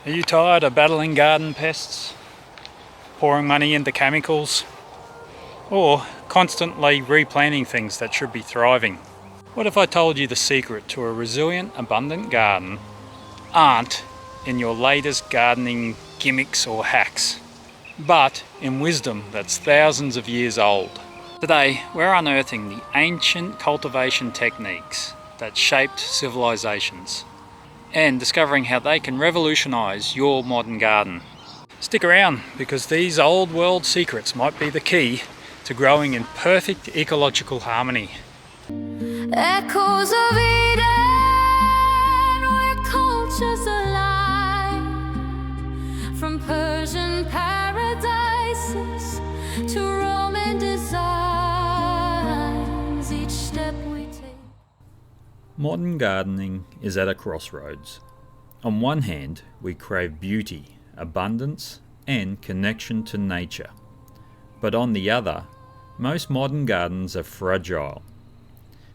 Are you tired of battling garden pests, pouring money into chemicals, or constantly replanting things that should be thriving? What if I told you the secret to a resilient, abundant garden aren't in your latest gardening gimmicks or hacks, but in wisdom that's thousands of years old? Today, we're unearthing the ancient cultivation techniques that shaped civilizations and discovering how they can revolutionise your modern garden. Stick around, because these old world secrets might be the key to growing in perfect ecological harmony. Echoes of Eden, where cultures align, from Persian paradises to Roman designs, each step we take. Modern gardening is at a crossroads. On one hand, we crave beauty, abundance, and connection to nature. But on the other, most modern gardens are fragile.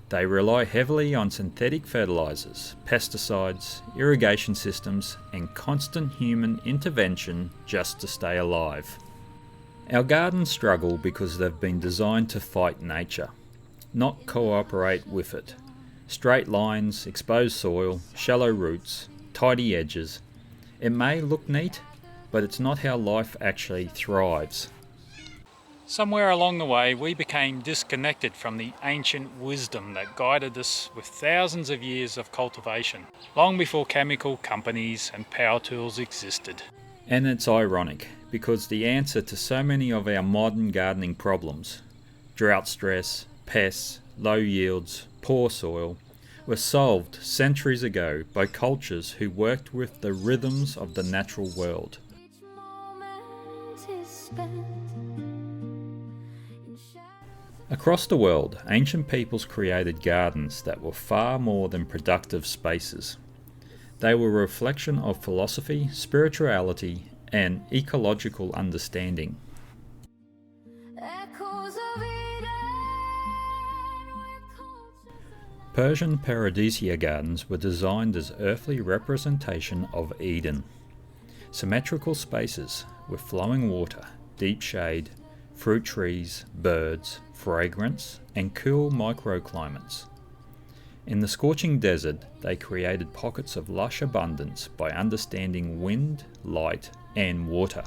They rely heavily on synthetic fertilizers, pesticides, irrigation systems, and constant human intervention just to stay alive. Our gardens struggle because they've been designed to fight nature, not cooperate with it. Straight lines, exposed soil, shallow roots, tidy edges. It may look neat, but it's not how life actually thrives. Somewhere along the way, we became disconnected from the ancient wisdom that guided us with thousands of years of cultivation, long before chemical companies and power tools existed. And it's ironic, because the answer to so many of our modern gardening problems, drought stress, pests, low yields, poor soil, were solved centuries ago by cultures who worked with the rhythms of the natural world. Each moment is spent in shadows. Across the world, ancient peoples created gardens that were far more than productive spaces. They were a reflection of philosophy, spirituality, and ecological understanding. Echoes of Eden, where cultures Persian paradisia gardens were designed as earthly representation of Eden. Symmetrical spaces with flowing water, deep shade, fruit trees, birds, fragrance, and cool microclimates. In the scorching desert, they created pockets of lush abundance by understanding wind, light, and water.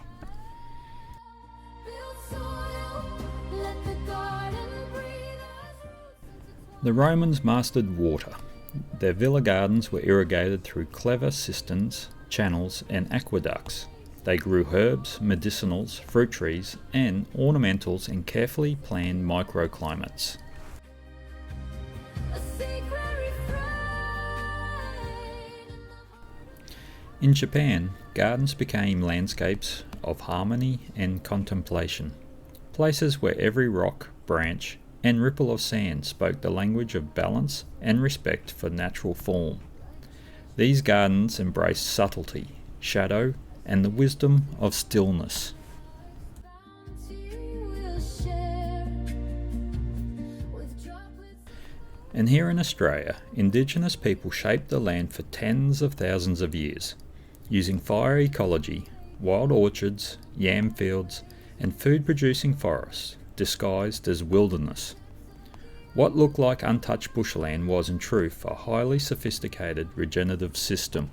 build soil, let the garden breathe as roots. The Romans mastered water. Their villa gardens were irrigated through clever cisterns, channels, and aqueducts. They grew herbs, medicinals, fruit trees, and ornamentals in carefully planned microclimates. A secret refrain. In Japan, gardens became landscapes of harmony and contemplation, places where every rock, branch, and ripple of sand spoke the language of balance and respect for natural form. These gardens embraced subtlety, shadow, and the wisdom of stillness. We'll share with droplets. And here in Australia, Indigenous people shaped the land for tens of thousands of years, using fire ecology, wild orchards, yam fields, and food-producing forests disguised as wilderness. What looked like untouched bushland was in truth a highly sophisticated regenerative system.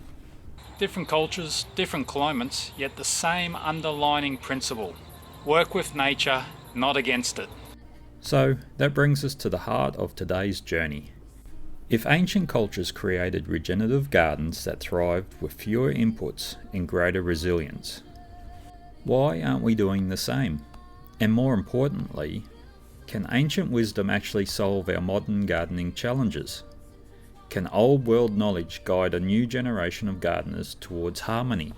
Different cultures, different climates, yet the same underlining principle. Work with nature, not against it. So that brings us to the heart of today's journey. If ancient cultures created regenerative gardens that thrived with fewer inputs and greater resilience, why aren't we doing the same? And more importantly, can ancient wisdom actually solve our modern gardening challenges? Can old world knowledge guide a new generation of gardeners towards harmony?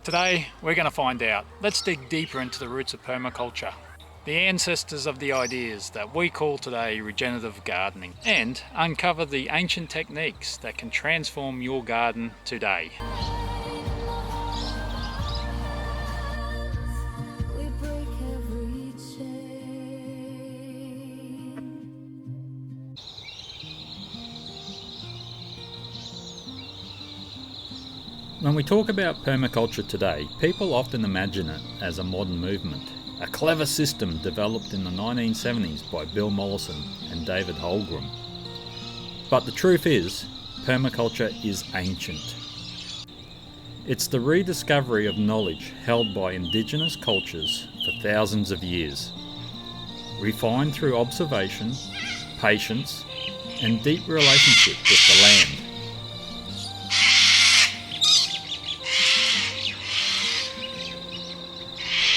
Today, we're going to find out. Let's dig deeper into the roots of permaculture, the ancestors of the ideas that we call today regenerative gardening, and uncover the ancient techniques that can transform your garden today. We break every chain. When we talk about permaculture today, people often imagine it as a modern movement, a clever system developed in the 1970s by Bill Mollison and David Holmgren. But the truth is, permaculture is ancient. It's the rediscovery of knowledge held by Indigenous cultures for thousands of years, refined through observation, patience, and deep relationship with the land.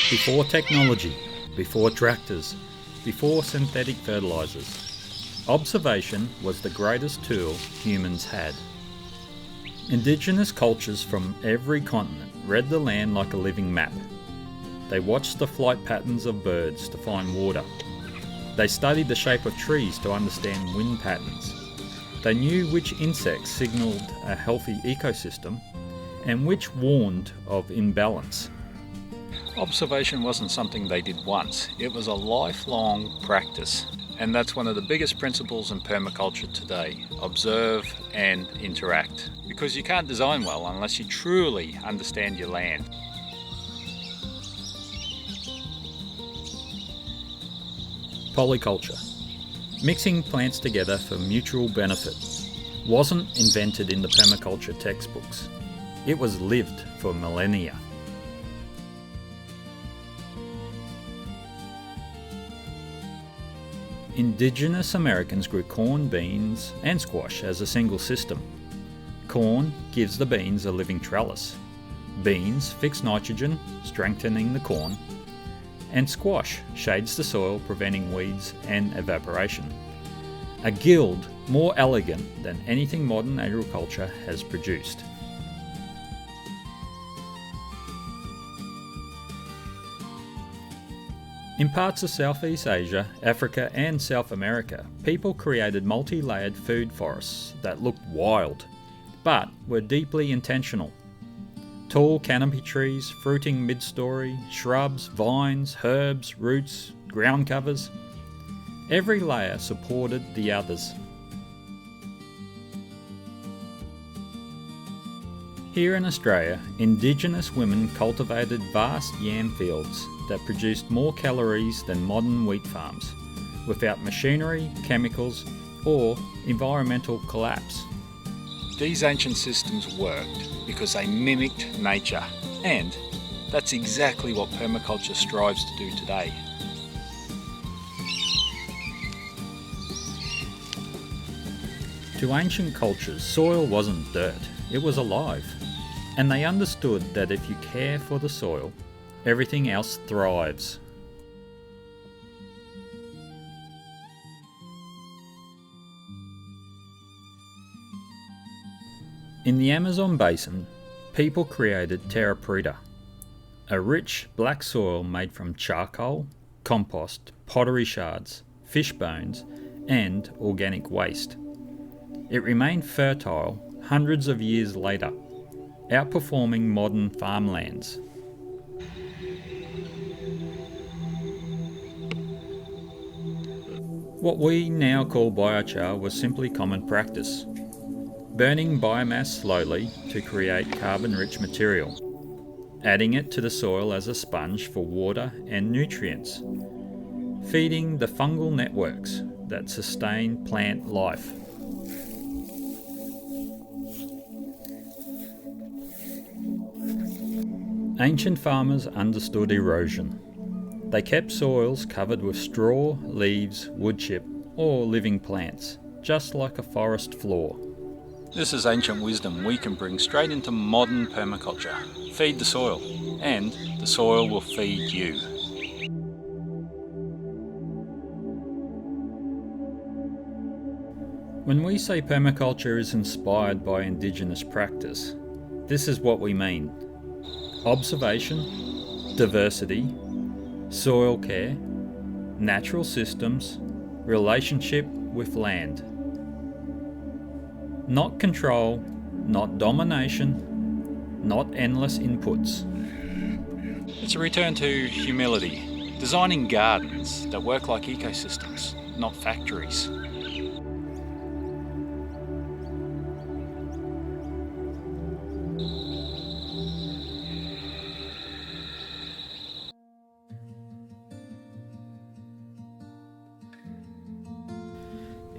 Before technology, before tractors, before synthetic fertilizers, observation was the greatest tool humans had. Indigenous cultures from every continent read the land like a living map. They watched the flight patterns of birds to find water. They studied the shape of trees to understand wind patterns. They knew which insects signalled a healthy ecosystem and which warned of imbalance. Observation wasn't something they did once, it was a lifelong practice. And that's one of the biggest principles in permaculture today: observe and interact. Because you can't design well unless you truly understand your land. Polyculture, mixing plants together for mutual benefit, wasn't invented in the permaculture textbooks. It was lived for millennia. Indigenous Americans grew corn, beans, and squash as a single system. Corn gives the beans a living trellis. Beans fix nitrogen, strengthening the corn. And squash shades the soil, preventing weeds and evaporation. A guild more elegant than anything modern agriculture has produced. In parts of Southeast Asia, Africa and South America, people created multi-layered food forests that looked wild, but were deeply intentional. Tall canopy trees, fruiting mid-story, shrubs, vines, herbs, roots, ground covers. Every layer supported the others. Here in Australia, Indigenous women cultivated vast yam fields that produced more calories than modern wheat farms, without machinery, chemicals, or environmental collapse. These ancient systems worked because they mimicked nature, and that's exactly what permaculture strives to do today. To ancient cultures, soil wasn't dirt, it was alive. And they understood that if you care for the soil, everything else thrives. In the Amazon basin, people created terra preta, a rich black soil made from charcoal, compost, pottery shards, fish bones, and organic waste. It remained fertile hundreds of years later, outperforming modern farmlands. What we now call biochar was simply common practice, burning biomass slowly to create carbon-rich material, adding it to the soil as a sponge for water and nutrients, feeding the fungal networks that sustain plant life. Ancient farmers understood erosion. They kept soils covered with straw, leaves, wood chip, or living plants, just like a forest floor. This is ancient wisdom we can bring straight into modern permaculture. Feed the soil, and the soil will feed you. When we say permaculture is inspired by Indigenous practice, this is what we mean. Observation, diversity, soil care, natural systems, relationship with land. Not control, not domination, not endless inputs. It's a return to humility, designing gardens that work like ecosystems, not factories.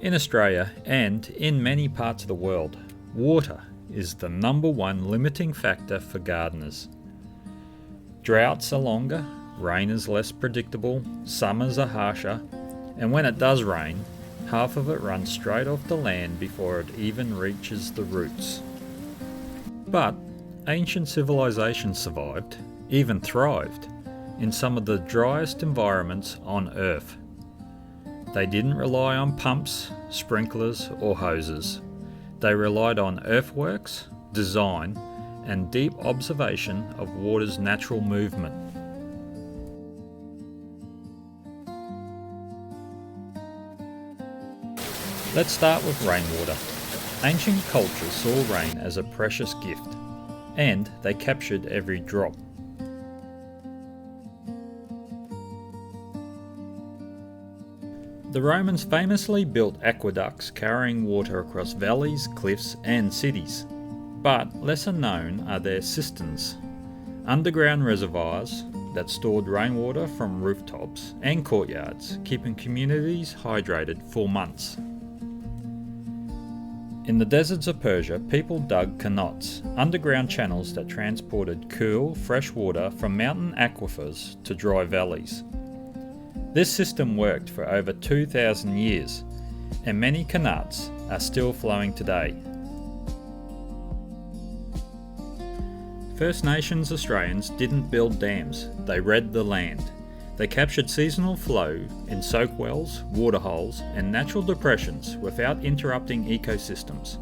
In Australia and in many parts of the world, water is the number one limiting factor for gardeners. Droughts are longer, rain is less predictable, summers are harsher, and when it does rain, half of it runs straight off the land before it even reaches the roots. But ancient civilizations survived, even thrived, in some of the driest environments on Earth. They didn't rely on pumps, sprinklers, or hoses. They relied on earthworks, design, and deep observation of water's natural movement. Let's start with rainwater. Ancient cultures saw rain as a precious gift, and they captured every drop. The Romans famously built aqueducts carrying water across valleys, cliffs, and cities. But lesser known are their cisterns, underground reservoirs that stored rainwater from rooftops and courtyards, keeping communities hydrated for months. In the deserts of Persia, people dug qanats, underground channels that transported cool, fresh water from mountain aquifers to dry valleys. This system worked for over 2,000 years, and many qanats are still flowing today. First Nations Australians didn't build dams, they read the land. They captured seasonal flow in soak wells, waterholes, and natural depressions without interrupting ecosystems.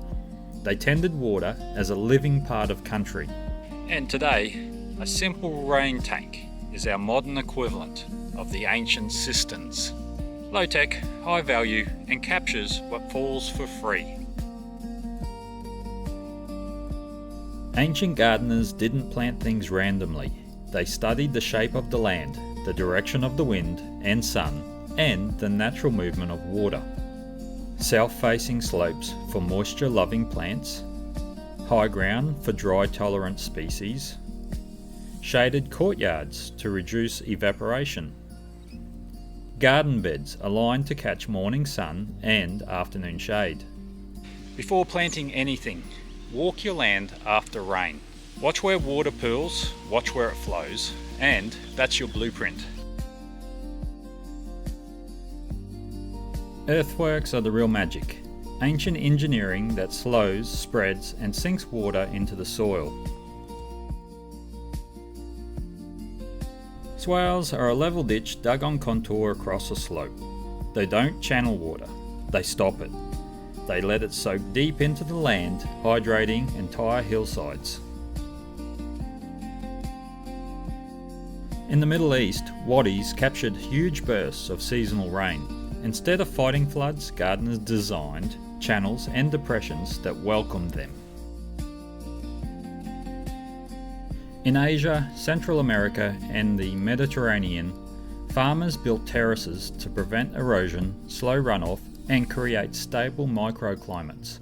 They tended water as a living part of country. And today, a simple rain tank is our modern equivalent of the ancient cisterns. Low tech, high value, and captures what falls for free. Ancient gardeners didn't plant things randomly. They studied the shape of the land, the direction of the wind and sun, and the natural movement of water. South-facing slopes for moisture-loving plants, high ground for dry-tolerant species, shaded courtyards to reduce evaporation, garden beds aligned to catch morning sun and afternoon shade. Before planting anything, walk your land after rain. Watch where water pools, watch where it flows, and that's your blueprint. Earthworks are the real magic. Ancient engineering that slows, spreads, and sinks water into the soil. Swales are a level ditch dug on contour across a slope. They don't channel water, they stop it. They let it soak deep into the land, hydrating entire hillsides. In the Middle East, wadis captured huge bursts of seasonal rain. Instead of fighting floods, gardeners designed channels and depressions that welcomed them. In Asia, Central America, and the Mediterranean, farmers built terraces to prevent erosion, slow runoff, and create stable microclimates.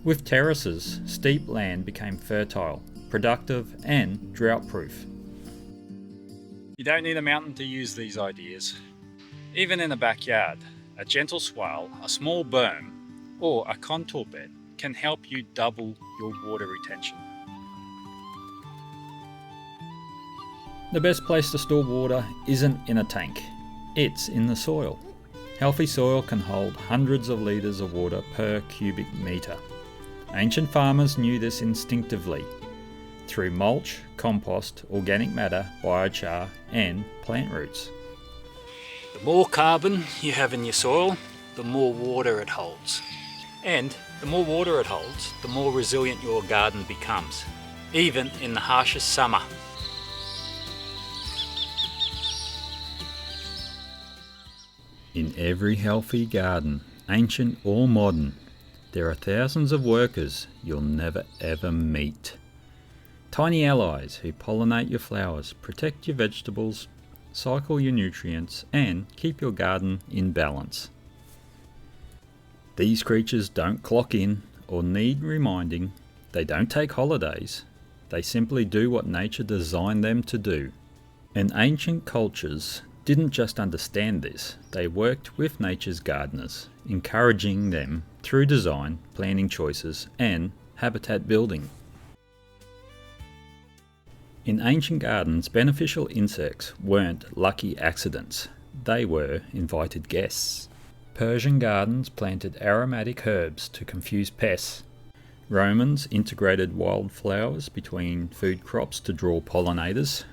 With terraces, steep land became fertile, productive, and drought-proof. You don't need a mountain to use these ideas. Even in a backyard, a gentle swale, a small berm, or a contour bed can help you double your water retention. The best place to store water isn't in a tank, it's in the soil. Healthy soil can hold hundreds of litres of water per cubic metre. Ancient farmers knew this instinctively, through mulch, compost, organic matter, biochar, and plant roots. The more carbon you have in your soil, the more water it holds. And the more water it holds, the more resilient your garden becomes, even in the harshest summer. In every healthy garden, ancient or modern, there are thousands of workers you'll never ever meet. Tiny allies who pollinate your flowers, protect your vegetables, cycle your nutrients, and keep your garden in balance. These creatures don't clock in or need reminding. They don't take holidays. They simply do what nature designed them to do. And ancient cultures didn't just understand this, they worked with nature's gardeners, encouraging them through design, planting choices, and habitat building. In ancient gardens, beneficial insects weren't lucky accidents, they were invited guests. Persian gardens planted aromatic herbs to confuse pests. Romans integrated wildflowers between food crops to draw pollinators.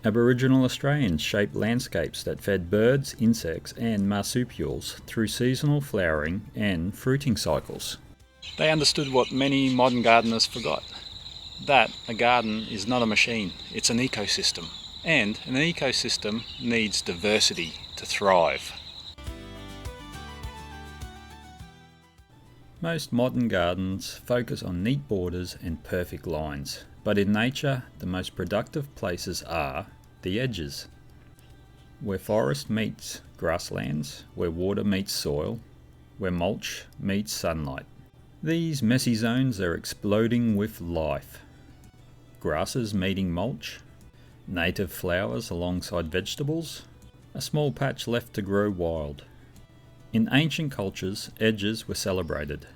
Aboriginal Australians shaped landscapes that fed birds, insects, and marsupials through seasonal flowering and fruiting cycles. They understood what many modern gardeners forgot. That a garden is not a machine, it's an ecosystem. And an ecosystem needs diversity to thrive. Most modern gardens focus on neat borders and perfect lines, but in nature the most productive places are the edges. Where forest meets grasslands, where water meets soil, where mulch meets sunlight. These messy zones are exploding with life. Grasses meeting mulch, native flowers alongside vegetables, a small patch left to grow wild. In ancient cultures, edges were celebrated.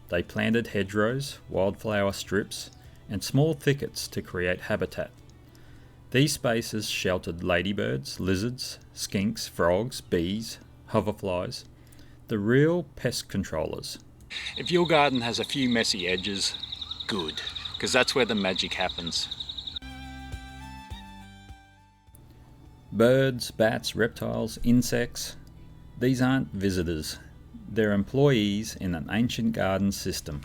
They planted hedgerows, wildflower strips, and small thickets to create habitat. These spaces sheltered ladybirds, lizards, skinks, frogs, bees, hoverflies, the real pest controllers. If your garden has a few messy edges, good, because that's where the magic happens. Birds, bats, reptiles, insects, these aren't visitors. They're employees in an ancient garden system.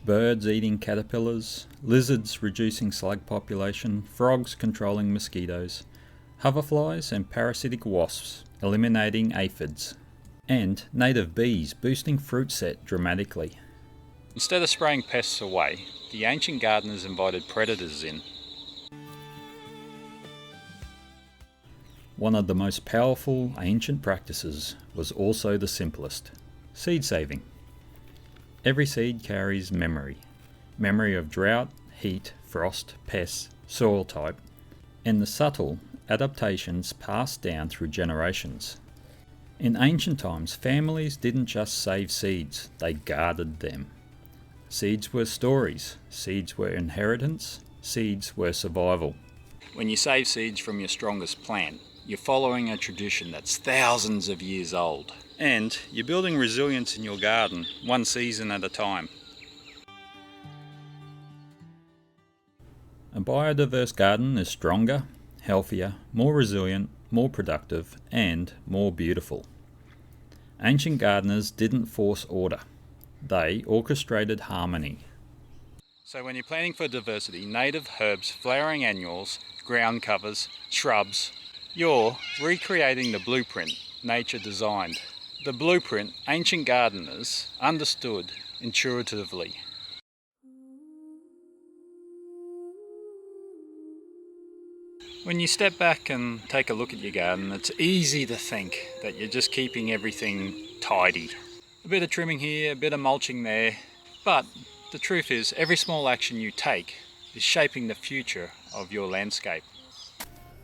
Birds eating caterpillars, lizards reducing slug population, frogs controlling mosquitoes, hoverflies and parasitic wasps eliminating aphids, and native bees boosting fruit set dramatically. Instead of spraying pests away, the ancient gardeners invited predators in. One of the most powerful ancient practices was also the simplest: seed saving. Every seed carries memory. Memory of drought, heat, frost, pests, soil type, and the subtle adaptations passed down through generations. In ancient times, families didn't just save seeds, they guarded them. Seeds were stories, seeds were inheritance, seeds were survival. When you save seeds from your strongest plant, you're following a tradition that's thousands of years old. And you're building resilience in your garden, one season at a time. A biodiverse garden is stronger, healthier, more resilient, more productive, and more beautiful. Ancient gardeners didn't force order. They orchestrated harmony. So when you're planting for diversity, native herbs, flowering annuals, ground covers, shrubs, you're recreating the blueprint nature designed. The blueprint ancient gardeners understood intuitively. When you step back and take a look at your garden, it's easy to think that you're just keeping everything tidy. A bit of trimming here, a bit of mulching there, but the truth is every small action you take is shaping the future of your landscape.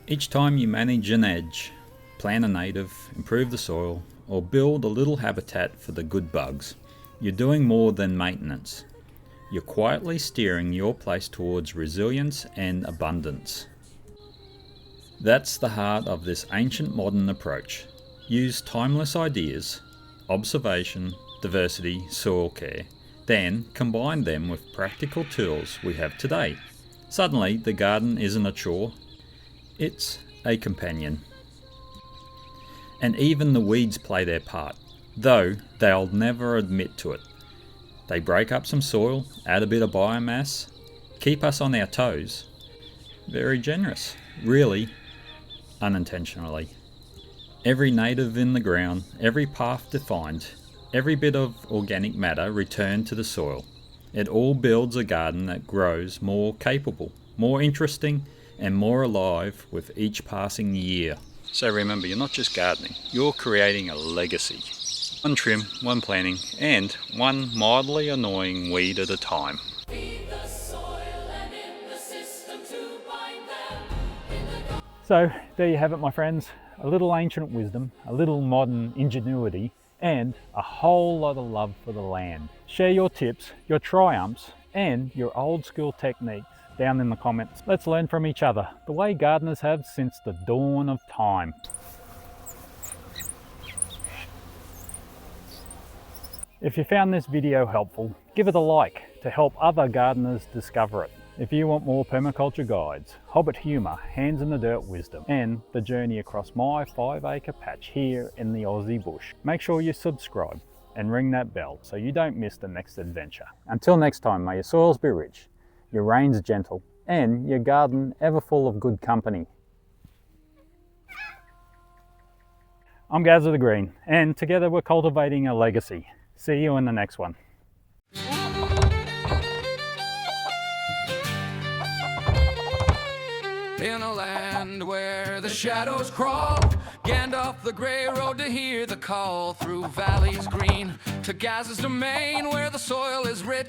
Each time you manage an edge, plant a native, improve the soil, or build a little habitat for the good bugs, you're doing more than maintenance. You're quietly steering your place towards resilience and abundance. That's the heart of this ancient modern approach. Use timeless ideas, observation, diversity, soil care, then combine them with practical tools we have today. Suddenly, the garden isn't a chore, it's a companion. And even the weeds play their part, though they'll never admit to it. They break up some soil, add a bit of biomass, keep us on our toes. Very generous, really, unintentionally. Every native in the ground, every path defined, every bit of organic matter returned to the soil. It all builds a garden that grows more capable, more interesting, and more alive with each passing year. So remember, you're not just gardening, you're creating a legacy. One trim, one planting, and one mildly annoying weed at a time. Feed the soil and in the system to bind them. So there you have it, my friends. A little ancient wisdom, a little modern ingenuity, and a whole lot of love for the land. Share your tips, your triumphs, and your old school techniques down in the comments. Let's learn from each other, the way gardeners have since the dawn of time. If you found this video helpful, give it a like to help other gardeners discover it. If you want more permaculture guides, hobbit humour, hands in the dirt wisdom, and the journey across my 5-acre patch here in the Aussie bush, make sure you subscribe and ring that bell so you don't miss the next adventure. Until next time, may your soils be rich, your rains gentle, and your garden ever full of good company. I'm Gazza the Green, and together we're cultivating a legacy. See you in the next one. In a land where the shadows crawl, Gandalf the grey rode to hear the call through valleys green to Gaz's domain where the soil is rich